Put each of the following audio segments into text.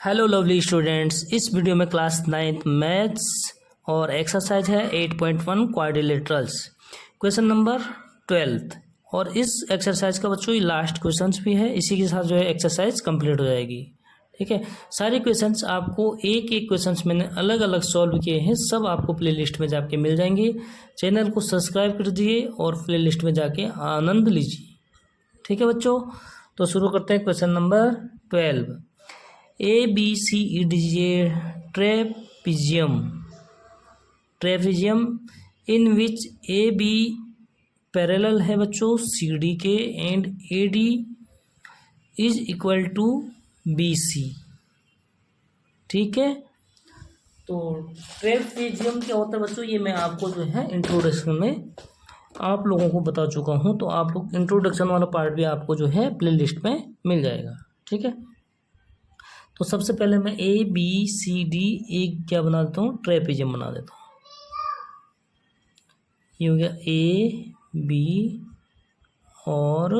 Hello lovely students, इस video में class 9th maths और एक्सरसाइज है 8.1 क्वाड्रिलेटरल्स, क्वेश्चन नंबर 12। और इस एक्सरसाइज का बच्चों लास्ट क्वेश्चंस भी है, इसी के साथ जो है एक्सरसाइज कंप्लीट हो जाएगी। ठीक है, सारे क्वेश्चंस आपको एक एक क्वेश्चंस मैंने अलग अलग सॉल्व किए हैं, सब आपको प्लेलिस्ट में जाके मिल जाएंगे। चैनल को सब्सक्राइब कर दीजिए और प्लेलिस्ट में जाके आनंद लीजिए। ठीक है बच्चों, तो शुरू करते हैं question number 12। A B C E D trapezium in which A B parallel है बच्चों सी डी के and A D is equal to B C. ठीक है, तो ट्रेपिजियम क्या होता है बच्चों, ये मैं आपको जो है इंट्रोडक्शन में आप लोगों को बता चुका हूँ, तो आप लोग इंट्रोडक्शन वाला पार्ट भी आपको जो है प्ले लिस्ट में मिल जाएगा। ठीक है, तो सबसे पहले मैं ए बी सी डी एक क्या बना देता हूँ, ट्रेपिजियम बना देता हूँ। ये हो गया ए बी और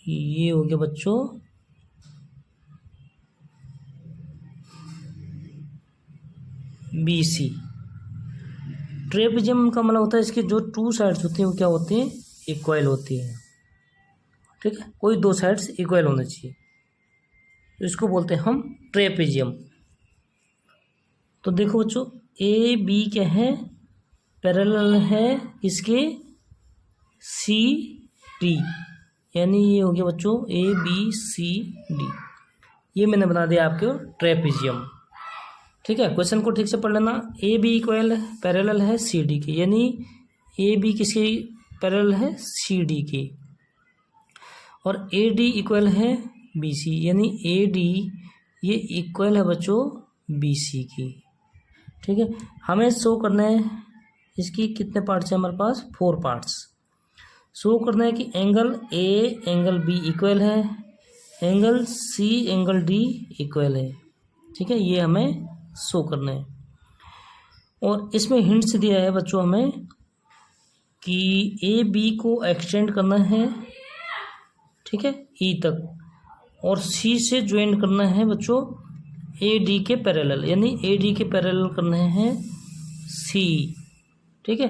ये हो गया बच्चों बी सी। ट्रेपिजियम का मतलब होता है इसके जो टू साइड्स होते हैं वो क्या होते हैं, इक्वल होती है। ठीक है, कोई दो साइड्स इक्वल होना चाहिए, तो इसको बोलते हैं हम ट्रेपिजियम। तो देखो बच्चों, ए बी क्या है, पैरेलल है इसके सी डी, यानी ये हो गया बच्चों ए बी सी डी, ये मैंने बना दिया आपके ट्रेपिजियम। ठीक है, क्वेश्चन को ठीक से पढ़ लेना। ए बी इक्वल पैरेलल है सी डी के, यानी ए बी किसके पैरेलल है, सी डी के, और ए डी इक्वल है बी सी, यानी ए डी ये इक्वल है बच्चों बी सी की। ठीक है, हमें शो करना है इसकी कितने पार्ट्स हैं हमारे पास, 4 पार्ट्स। शो करना है कि angle A angle B equal है, angle C angle D equal है। ठीक है, ये हमें शो करना है, और इसमें हिंट्स दिया है बच्चों हमें कि ए बी को एक्सटेंड करना है, ठीक है, ई तक, और सी से ज्वाइन करना है बच्चों ए डी के पैरेलल, यानी ए डी के पैरेलल करने हैं सी। ठीक है,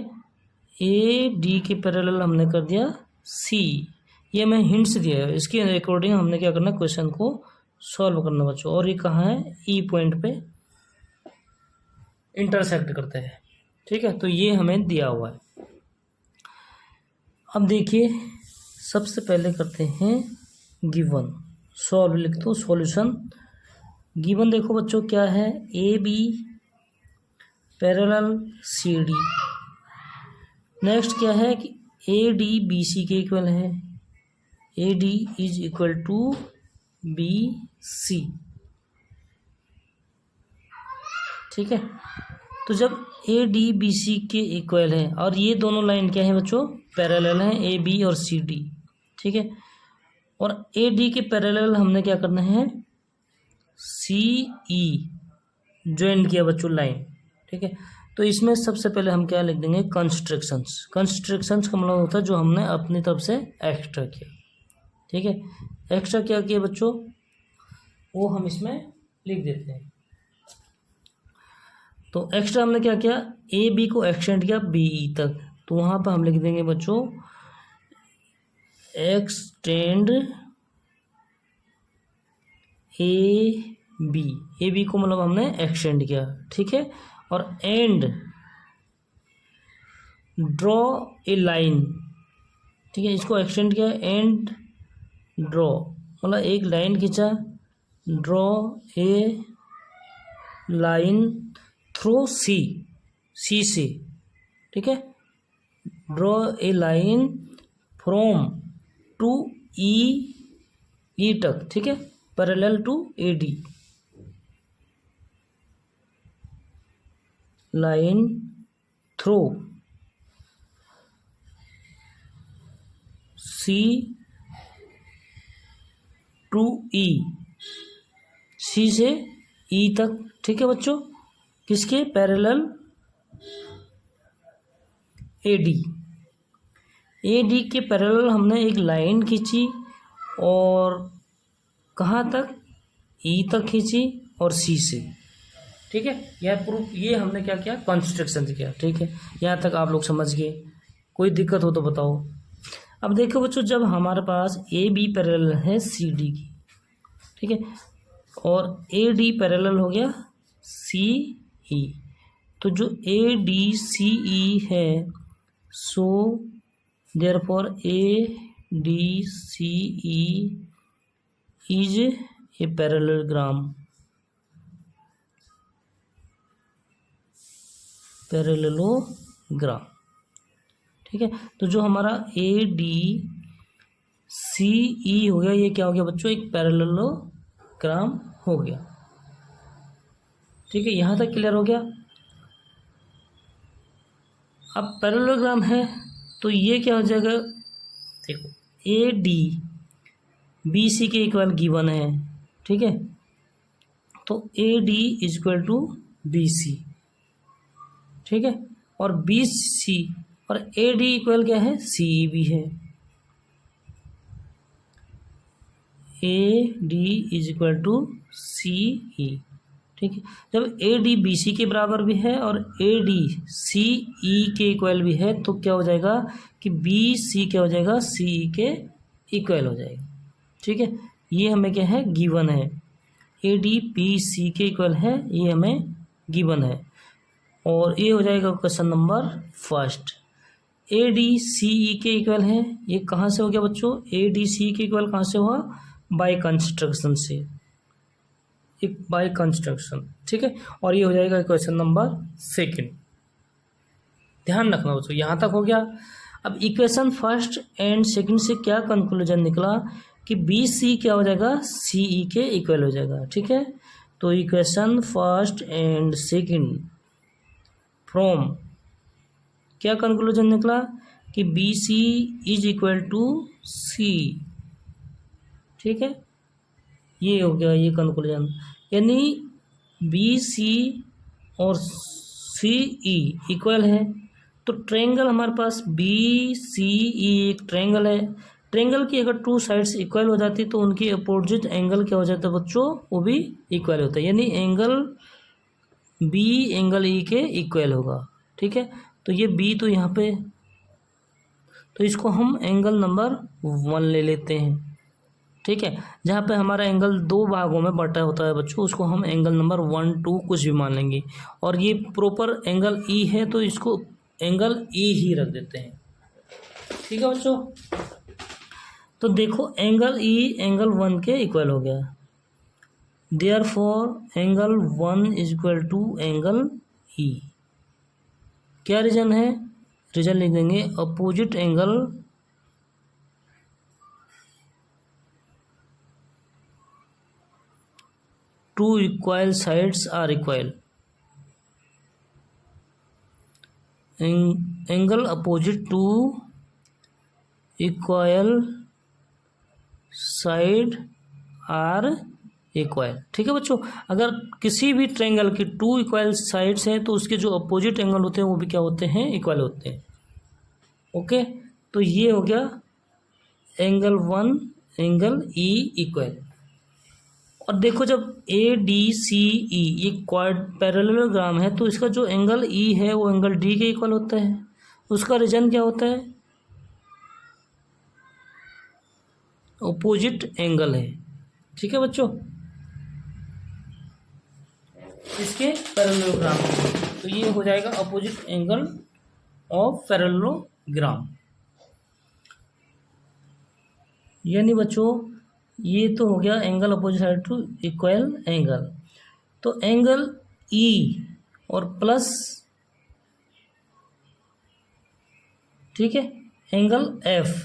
ए डी के पैरेलल हमने कर दिया सी, ये हमें हिंट्स दिया है, इसके अकॉर्डिंग हमने क्या करना है, क्वेश्चन को सॉल्व करना बच्चों। और ये कहाँ है, ई पॉइंट पे इंटरसेक्ट करते हैं। ठीक है, तो ये हमें दिया हुआ है। अब देखिए, सबसे पहले करते हैं गिवन, सॉल्व लिख दो सॉल्यूशन। गिवन देखो बच्चों क्या है, A B parallel C D. Next क्या है कि ए डी बी सी के इक्वल है, A D is equal to B C. ठीक है, तो जब ए डी बी सी के इक्वल है और ये दोनों लाइन क्या है बच्चों, पैरेलल है, ए बी और सी डी। ठीक है, और ए डी के पैरेलल हमने क्या करना है, सी ई ज्वाइन किया बच्चों लाइन। ठीक है, तो इसमें सबसे पहले हम क्या लिख देंगे, कंस्ट्रक्शंस। कंस्ट्रक्शंस का मतलब होता है जो हमने अपनी तरफ से एक्स्ट्रा किया। ठीक है, एक्स्ट्रा क्या किया बच्चों, वो हम इसमें लिख देते हैं। तो एक्स्ट्रा हमने क्या किया, ए बी को एक्सटेंड किया बी ई तक, तो वहाँ पर हम लिख देंगे बच्चों एक्सटेंड ए बी को मतलब हमने एक्सटेंड किया। ठीक है, और एंड ड्रॉ ए लाइन। ठीक है, इसको एक्सटेंड किया, एंड ड्रॉ मतलब एक लाइन खींचा, draw a line through C, C से। ठीक है, draw a line from to E तक। ठीक है, parallel to A D, line through C to E, C से ई तक। ठीक है बच्चों, किसके पैरेलल, ए डी। ए डी के पैरेलल हमने एक लाइन खींची और कहाँ तक, ई तक खींची और सी से, ठीक है। यह प्रूफ, ये हमने क्या किया, कंस्ट्रक्शन किया, ठीक है। यहाँ तक आप लोग समझ गए, कोई दिक्कत हो तो बताओ। अब देखो बच्चों, जब हमारे पास ए बी पैरेलल है सी डी की, ठीक है, और ए डी पैरेलल हो गया सी ई, तो जो ए डी सी ई है, so therefore A D C E is a parallelogram, parallelogram, ठीक है। तो जो हमारा ए डी सी ई हो गया, ये क्या हो गया बच्चों, एक पैरेललोग्राम हो गया, ठीक है। यहाँ तक क्लियर हो गया। अब पैरेललोग्राम है तो ये क्या हो जाएगा, देखो ए डी बी सी के इक्वल गिवन है, ठीक है। तो A D is equal to B C, ठीक है, और बी सी और ए डी इक्वल क्या है, सी ई भी है। A D is equal to C E, ठीक है। जब ए डी बी सी के बराबर भी है और ए डी सी ई के इक्वल भी है, तो क्या हो जाएगा कि बी सी क्या हो जाएगा, सी ई के इक्वल हो जाएगा, ठीक है। ये हमें क्या है, गिवन है। ए डी बी सी के इक्वल है, ये हमें गिवन है। और ये हो जाएगा question number first. A D C E के इक्वल है, ये कहाँ से हो गया बच्चों, ए डी सी के इक्वल कहाँ से हुआ, बाय कंस्ट्रक्शन से, एक बाय कंस्ट्रक्शन, ठीक है। और ये हो जाएगा क्वेश्चन नंबर सेकंड। ध्यान रखना बच्चों, यहाँ तक हो गया। अब इक्वेशन फर्स्ट एंड सेकंड से क्या कंक्लूजन निकला कि बी सी क्या हो जाएगा, सी ई के इक्वल हो जाएगा, ठीक है। तो equation first and second from क्या कंक्लूजन निकला कि B C is equal to C, ठीक है। ये हो गया ये कंक्लूजन, यानी बी सी और सी ई इक्वल है। तो ट्रायंगल हमारे पास बी सी ई एक ट्रायंगल है। ट्रायंगल की अगर टू साइड्स इक्वल हो जाती तो उनकी अपोजिट एंगल क्या हो जाता है बच्चों, वो भी इक्वल होता है, यानी एंगल बी एंगल ई के इक्वल होगा, ठीक है। तो ये बी तो यहाँ पे, तो इसको हम एंगल नंबर 1 ले लेते हैं, ठीक है। जहाँ पे हमारा एंगल दो भागों में बटा होता है बच्चों, उसको हम एंगल नंबर 1 2 कुछ भी मान लेंगे। और ये प्रॉपर एंगल ई है तो इसको एंगल ई ही रख देते हैं, ठीक है बच्चों। तो देखो एंगल ई एंगल 1 के इक्वल हो गया, therefore angle 1 is equal to angle E. क्या रीजन है, रीजन लिख देंगे, opposite angle to equal sides are equal, angle opposite to equal side are equal, ठीक है बच्चों। अगर किसी भी ट्रायंगल की टू इक्वल साइड्स हैं तो उसके जो अपोजिट एंगल होते हैं वो भी क्या होते हैं, इक्वल होते हैं, ओके। तो ये हो गया एंगल 1 एंगल ई इक्वल। और देखो जब ए डी सी ई ये क्वाड पैरेललोग्राम है तो इसका जो एंगल ई है वो एंगल डी के इक्वल होता है। उसका रीजन क्या होता है, अपोजिट एंगल है, ठीक है बच्चों, इसके पैरेललोग्राम। तो ये हो जाएगा अपोजिट एंगल ऑफ पैरेललोग्राम। यानी बच्चों ये तो हो गया angle opposite side to equal angle. तो एंगल ई और प्लस, ठीक है, एंगल एफ,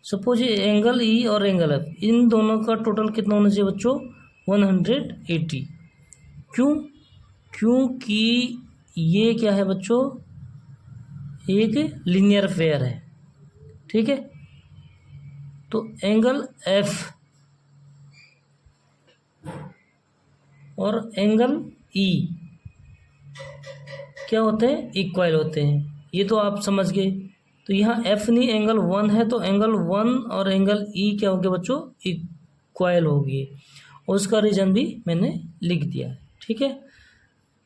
सपोज ये एंगल ई और एंगल एफ, इन दोनों का टोटल कितना होना चाहिए बच्चों, 180। क्यों, क्योंकि ये क्या है बच्चों, एक लीनियर पेयर है, ठीक है। तो एंगल एफ और एंगल ई क्या होते हैं, इक्वल होते हैं, ये तो आप समझ गए। तो यहाँ एफ नहीं एंगल 1 है तो एंगल 1 और एंगल ई क्या हो गया बच्चों, इक्वल होगी। और उसका रीजन भी मैंने लिख दिया है। ठीक है,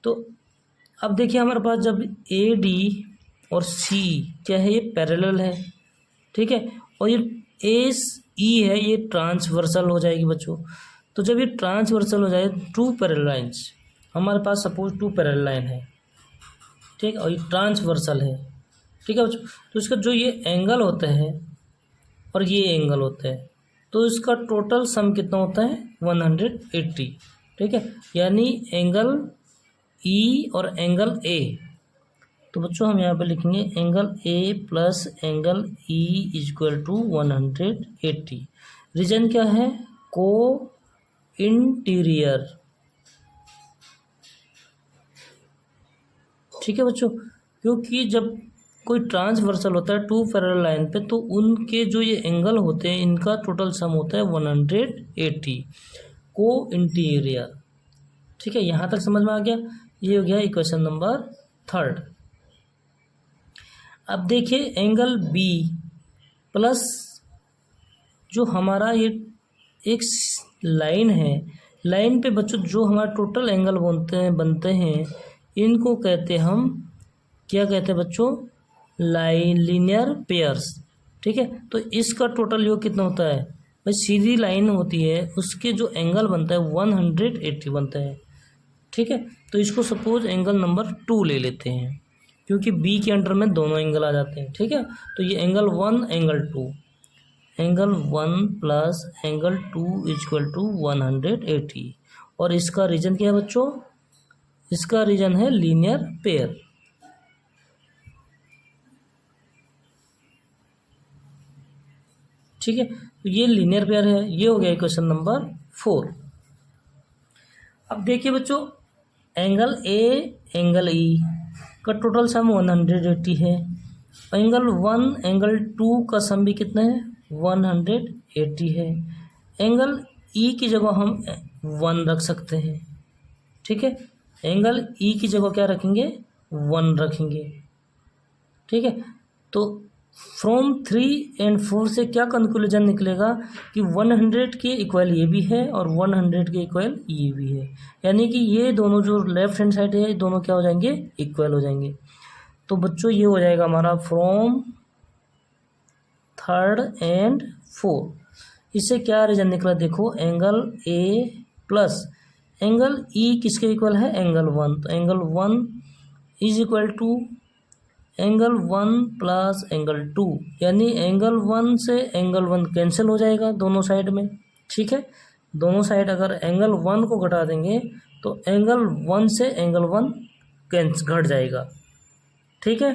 तो अब देखिए हमारे पास जब ए डी और सी क्या है, ये पैरेलल है। ठीक है, और ये ए ई है, ये ट्रांसवर्सल हो जाएगी बच्चों। तो जब ये ट्रांसवर्सल हो जाए, टू पैरेलल लाइन्स, हमारे पास सपोज टू पैरेलल लाइन है, ठीक है, और ये ट्रांसवर्सल है। ठीक है बच्चों, तो इसका जो ये एंगल होता है और ये एंगल होता है, तो इसका टोटल सम कितना होता है 180। ठीक है, यानी एंगल ई और एंगल ए, तो बच्चों हम यहाँ पे लिखेंगे angle A plus angle E equal to 180। Reason क्या है, को इंटीरियर। ठीक है बच्चों, क्योंकि जब कोई ट्रांसवर्सल होता है टू पैरेलल लाइन पे, तो उनके जो ये एंगल होते हैं इनका टोटल सम होता है 180, को इंटीरियर। ठीक है, यहाँ तक समझ में आ गया। ये हो गया इक्वेशन नंबर 3। अब देखिए एंगल बी प्लस जो हमारा ये एक लाइन है, लाइन पे बच्चों जो हमारा टोटल एंगल बनते हैं इनको कहते हम, क्या कहते हैं बच्चों, लाइन लीनियर पेयर्स। ठीक है, तो इसका टोटल योग कितना होता है भाई, सीधी लाइन होती है उसके जो एंगल बनता है 180 बनता है। ठीक है, तो इसको सपोज एंगल नंबर 2 ले लेते हैं, क्योंकि बी के अंडर में दोनों एंगल आ जाते हैं। ठीक है, तो ये angle 1 angle 2, angle 1 plus angle 2 equal to 180। और इसका रीजन क्या है बच्चों, इसका रीजन है लीनियर पेयर। ठीक है, तो ये लीनियर पेयर है। ये हो गया क्वेश्चन नंबर 4। अब देखिए बच्चों एंगल ए एंगल ई का टोटल सम 180 है। एंगल 1 एंगल 2 का सम भी कितना है 180 है। एंगल ई की जगह हम 1 रख सकते हैं। ठीक है, एंगल ई की जगह क्या रखेंगे 1 रखेंगे। ठीक है, तो फ्रॉम 3 और 4 से क्या कंक्लूजन निकलेगा कि 100 के इक्वल ये भी है और 100 के इक्वल ये भी है, यानी कि ये दोनों जो लेफ्ट हैंड साइड है ये दोनों क्या हो जाएंगे, इक्वल हो जाएंगे। तो बच्चों ये हो जाएगा हमारा फ्रॉम 3 और 4। इससे क्या रीजन निकला, देखो angle A plus angle E किसके इक्वल है, एंगल 1, तो angle 1 is equal to angle 1 plus angle 2, यानी एंगल 1 से एंगल 1 कैंसिल हो जाएगा दोनों साइड में। ठीक है, दोनों साइड अगर एंगल 1 को घटा देंगे तो एंगल 1 से एंगल 1 घट जाएगा। ठीक है,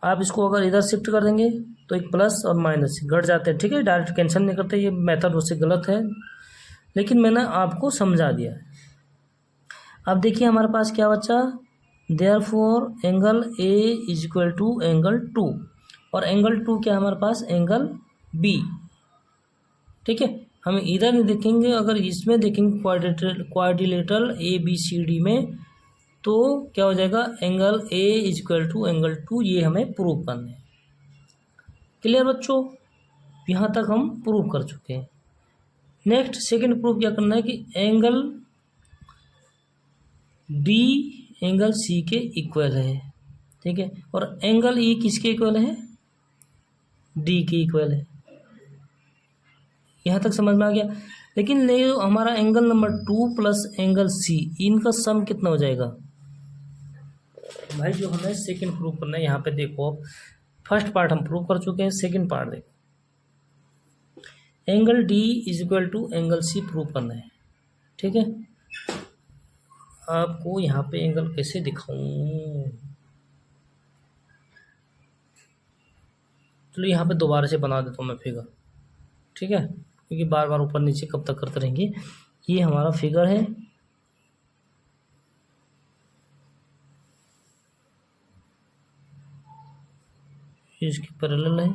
आप इसको अगर इधर शिफ्ट कर देंगे तो एक प्लस और माइनस घट जाते हैं। ठीक है, डायरेक्ट कैंसिल नहीं करते, ये मेथड उससे गलत है, लेकिन मैंने आपको समझा दिया। अब देखिए हमारे पास क्या बचा, therefore angle A is equal to angle 2, और एंगल 2 क्या हमारे पास, एंगल बी। ठीक है, हम इधर नहीं देखेंगे, अगर इसमें देखेंगे quadrilateral A B C D में, तो क्या हो जाएगा angle A is equal to angle 2, ये हमें प्रूव करना है। क्लियर बच्चों, यहाँ तक हम प्रूव कर चुके हैं। नेक्स्ट सेकंड प्रूफ क्या करना है कि एंगल डी एंगल सी के इक्वल है। ठीक है, और एंगल ई किसके इक्वल है, डी के इक्वल है। यहाँ तक समझ में आ गया। लेकिन ले हमारा angle number 2 plus angle C, इनका सम कितना हो जाएगा भाई, जो हमें सेकंड प्रूफ करना है। यहाँ पे देखो फर्स्ट पार्ट हम प्रूव कर चुके हैं, सेकंड पार्ट देखो, angle D is equal to angle C prove करना है। ठीक है, आपको यहाँ पे एंगल कैसे दिखाऊं, चलो यहाँ पे दोबारा से बना देता हूँ मैं फिगर। ठीक है, क्योंकि बार बार ऊपर नीचे कब तक करते रहेंगे। ये हमारा फिगर है, इसके पैरेलल है।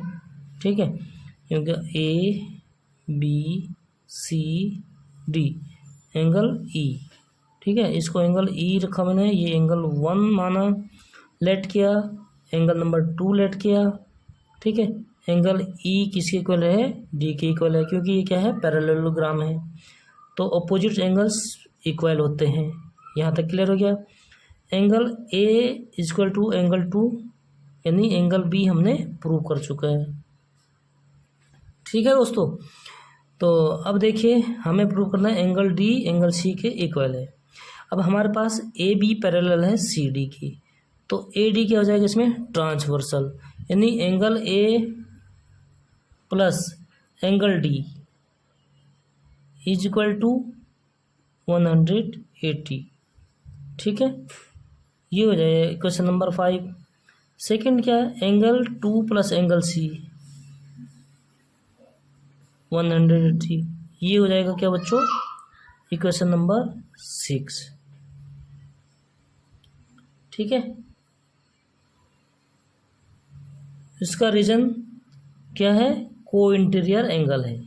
ठीक है, क्योंकि A B C D angle E. ठीक है, इसको एंगल ई रखा मैंने, ये एंगल 1 माना, लेट किया, एंगल नंबर 2 लेट किया। ठीक है, एंगल ई किसके इक्वल है, डी के इक्वल है, क्योंकि ये क्या है पैरेललोग्राम है। तो अपोजिट एंगल्स इक्वल होते हैं। यहाँ तक क्लियर हो गया। Angle A equal to angle two यानी एंगल बी हमने प्रूव कर चुका है। ठीक है दोस्तों, तो अब देखिए हमें प्रूव करना है एंगल डी एंगल सी के इक्वल है। अब हमारे पास ए बी पैरेलल है सी डी की, तो ए डी क्या हो जाएगा इसमें ट्रांसवर्सल, यानी angle A plus angle D is equal to 180। ठीक है, ये हो जाएगा क्वेश्चन नंबर 5। सेकंड क्या है, angle two plus angle C 180, ये हो जाएगा क्या बच्चों, इक्वेशन नंबर 6। ठीक है, इसका रीजन क्या है, को इंटीरियर एंगल है।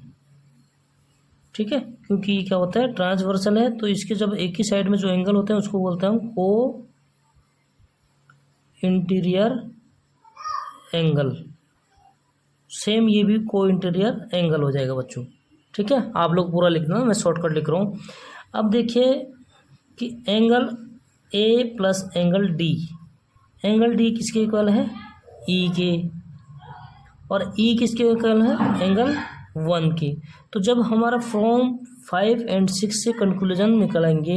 ठीक है, क्योंकि क्या होता है ट्रांसवर्सल है, तो इसके जब एक ही साइड में जो एंगल होते हैं उसको बोलते हैं हम को इंटीरियर एंगल। सेम ये भी को इंटीरियर एंगल हो जाएगा बच्चों। ठीक है, आप लोग पूरा लिखना, मैं शॉर्टकट लिख रहा हूँ। अब देखिए कि angle A plus angle D, angle D किसके इक्वल है, ई के, और ई किसके इक्वल है, एंगल 1 के। तो जब हमारा फ्रॉम 5 और 6 से कंक्लूजन निकलेंगे,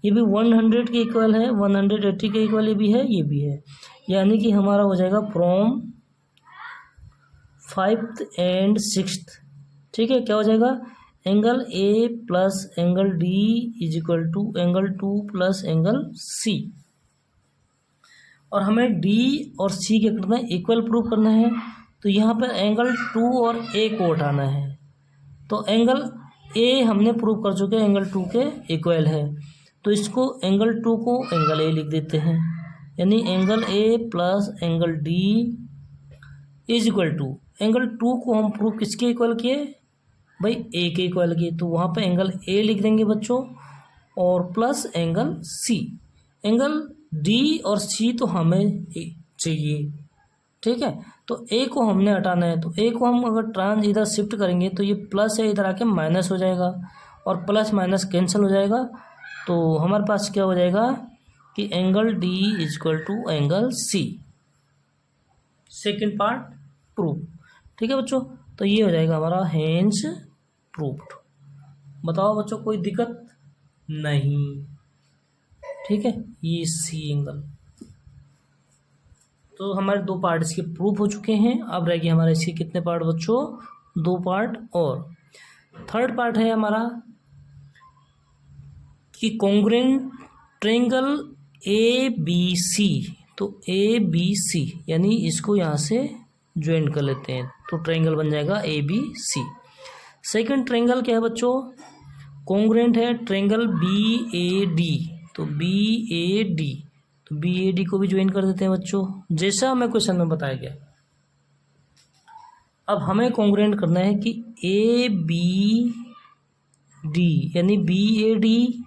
ये भी 100 के इक्वल है, 180 के इक्वल ये भी है, ये भी है, यानी कि हमारा हो जाएगा फ्रॉम 5th और 6th। ठीक है, क्या हो जाएगा, angle A plus angle D is equal to angle 2 plus angle C. और हमें डी और सी क्या करना है, इक्वल प्रूव करना है। तो यहाँ पर एंगल 2 और ए को उठाना है। तो एंगल ए हमने प्रूव कर चुके हैं एंगल 2 के इक्वल है, तो इसको एंगल 2 को एंगल ए लिख देते हैं, यानी angle A plus angle D is equal to angle 2 को हम प्रूव किसके इक्वल किए भाई, ए के इक्वल किए, तो वहाँ पे एंगल ए लिख देंगे बच्चों, और plus angle C. Angle D और सी तो हमें चाहिए। ठीक है, तो ए को हमने हटाना है, तो ए को हम अगर ट्रांस इधर शिफ्ट करेंगे तो ये प्लस है, इधर आके माइनस हो जाएगा, और प्लस माइनस कैंसिल हो जाएगा। तो हमारे पास क्या हो जाएगा कि angle D is equal to angle C. Second part proof. ठीक है बच्चों, तो ये हो जाएगा हमारा हेंस प्रूफ्ड। बताओ बच्चों कोई दिक्कत नहीं। ठीक है, ये सी एंगल, तो हमारे 2 पार्ट इसके प्रूफ हो चुके हैं। अब रहेगी हमारे इसके कितने पार्ट बच्चों, 2 पार्ट और। थर्ड पार्ट है हमारा कि congruent triangle A B C, तो ए बी सी यानी इसको यहाँ से ज्वाइन कर लेते हैं, तो ट्रायंगल बन जाएगा A B C. Second triangle क्या है बच्चों, कॉन्ग्रुएंट है ट्रायंगल बी ए डी, तो बी ए डी, तो बी ए डी को भी ज्वाइन कर देते हैं बच्चों, जैसा हमें क्वेश्चन में बताया गया। अब हमें कॉन्ग्रुएंट करना है कि ए बी डी यानी बी ए डी,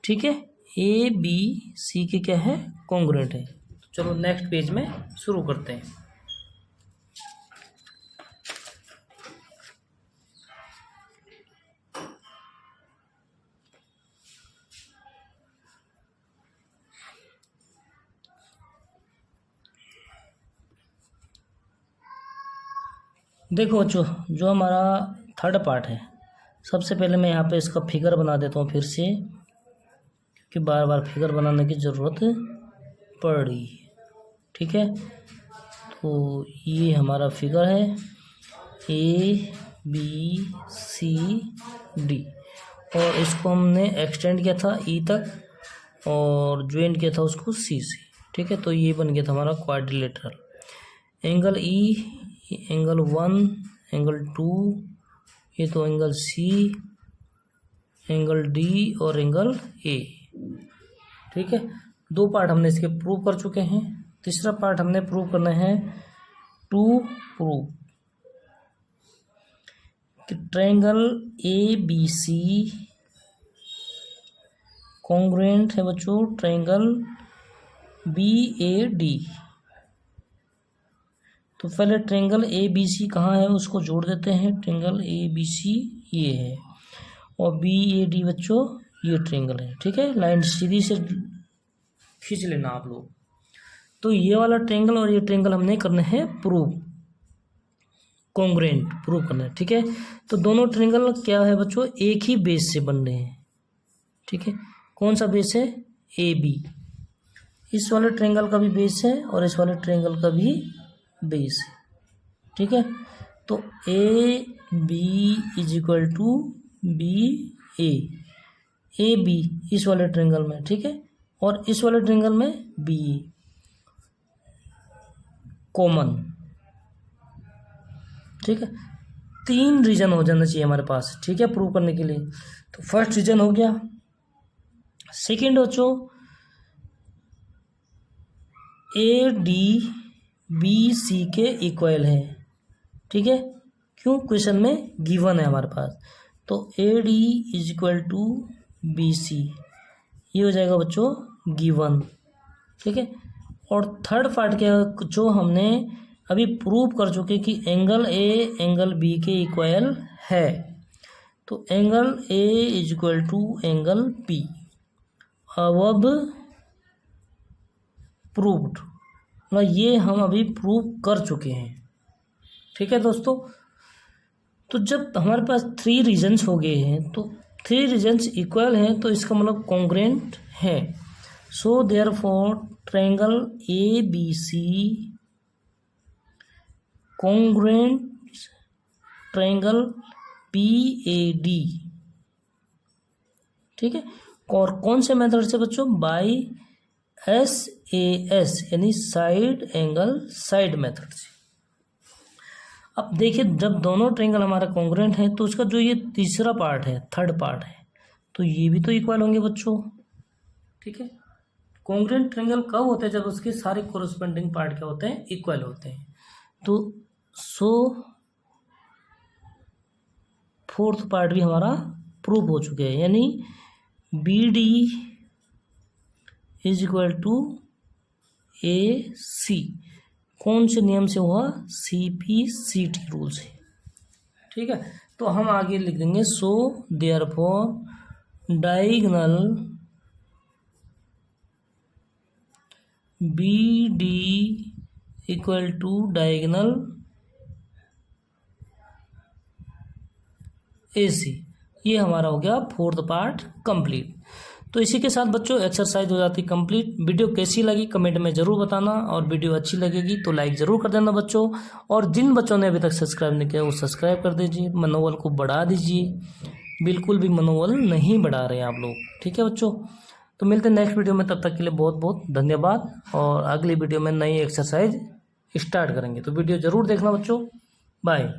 ठीक है, ए बी सी के क्या है, कॉन्ग्रुएंट है। तो चलो नेक्स्ट पेज में शुरू करते हैं। देखो बच्चों, जो हमारा थर्ड पार्ट है, सबसे पहले मैं यहाँ पे इसका फिगर बना देता हूँ फिर से, क्योंकि बार बार फिगर बनाने की ज़रूरत पड़ रही है। ठीक है, तो ये हमारा फिगर है ए बी सी डी, और इसको हमने एक्सटेंड किया था ई तक और ज्वाइन किया था उसको सी से। ठीक है, तो ये बन गया था हमारा quadrilateral. Angle E, angle 1, angle 2, ये तो एंगल सी, एंगल डी और एंगल ए। ठीक है, 2 पार्ट हमने इसके प्रूव कर चुके हैं। तीसरा पार्ट हमने प्रूव करना है टू प्रूव कि triangle A B C congruent है बच्चों ट्रायंगल बी ए डी, तो पहले ट्रेंगल ए बी सी कहाँ है उसको जोड़ देते हैं। ट्रेंगल ए बी सी ये है और बी ए डी बच्चों ये ट्रेंगल है। ठीक है, लाइन सीधी से खींच लेना आप लोग। तो ये वाला ट्रेंगल और ये ट्रेंगल हमने करने हैं प्रूव, कॉन्ग्रुएंट प्रूव करना है। ठीक है, तो दोनों ट्रेंगल क्या है बच्चों, एक ही बेस से बन रहे हैं। ठीक है, कौन सा बेस है, ए बी। इस वाले ट्रेंगल का भी बेस है और इस वाले ट्रेंगल का भी बेस है। ठीक है, तो A B is equal to B A B इस वाले ट्रेंगल में। ठीक है, और इस वाले ट्रेंगल में बी कॉमन। ठीक है, 3 रीजन हो जाना चाहिए हमारे पास। ठीक है, प्रूव करने के लिए। तो फर्स्ट रीजन हो गया। सेकेंड बच्चों, ए डी बी सी के इक्वल है। ठीक है, क्यों, क्वेश्चन में गिवन है हमारे पास। तो A D is equal to B C ये हो जाएगा बच्चों गिवन। ठीक है, और थर्ड पार्ट क्या, जो हमने अभी प्रूव कर चुके कि एंगल ए एंगल बी के इक्वल है। तो angle A is equal to angle B अब प्रूव्ड, मतलब ये हम अभी प्रूव कर चुके हैं। ठीक है दोस्तों, तो जब हमारे पास 3 रीजन्स हो गए हैं तो 3 रीजन्स इक्वल हैं तो इसका मतलब कॉन्ग्रुएंट है। So therefore triangle A B C congruent triangle P A D. ठीक है, और कौन से मेथड से बच्चों, बाय SAS यानी साइड एंगल साइड मेथड से। अब देखिए, जब दोनों ट्रायंगल हमारा कॉन्ग्रुएंट है तो उसका जो ये तीसरा पार्ट है, थर्ड पार्ट है, तो ये भी तो इक्वल होंगे बच्चों। ठीक है, कॉन्ग्रुएंट ट्रायंगल कब होता है, जब उसके सारे कोरस्पोंडिंग पार्ट क्या होते हैं, इक्वल होते हैं। तो सो फोर्थ पार्ट भी हमारा प्रूव हो चुके हैं, यानी B D is equal to A C. कौन से नियम से हुआ, CPCT रूल से। ठीक है, तो हम आगे लिख देंगे so therefore diagonal B D equal to diagonal AC। ये हमारा हो गया फोर्थ पार्ट कंप्लीट। तो इसी के साथ बच्चों एक्सरसाइज हो जाती कंप्लीट। वीडियो कैसी लगी कमेंट में ज़रूर बताना, और वीडियो अच्छी लगेगी तो लाइक ज़रूर कर देना बच्चों। और जिन बच्चों ने अभी तक सब्सक्राइब नहीं किया वो सब्सक्राइब कर दीजिए, मनोबल को बढ़ा दीजिए। बिल्कुल भी मनोबल नहीं बढ़ा रहे हैं आप लोग। ठीक है बच्चों, तो मिलते हैं नेक्स्ट वीडियो में, तब तक के लिए बहुत बहुत धन्यवाद। और अगली वीडियो में नई एक्सरसाइज स्टार्ट करेंगे, तो वीडियो ज़रूर देखना बच्चों। बाय।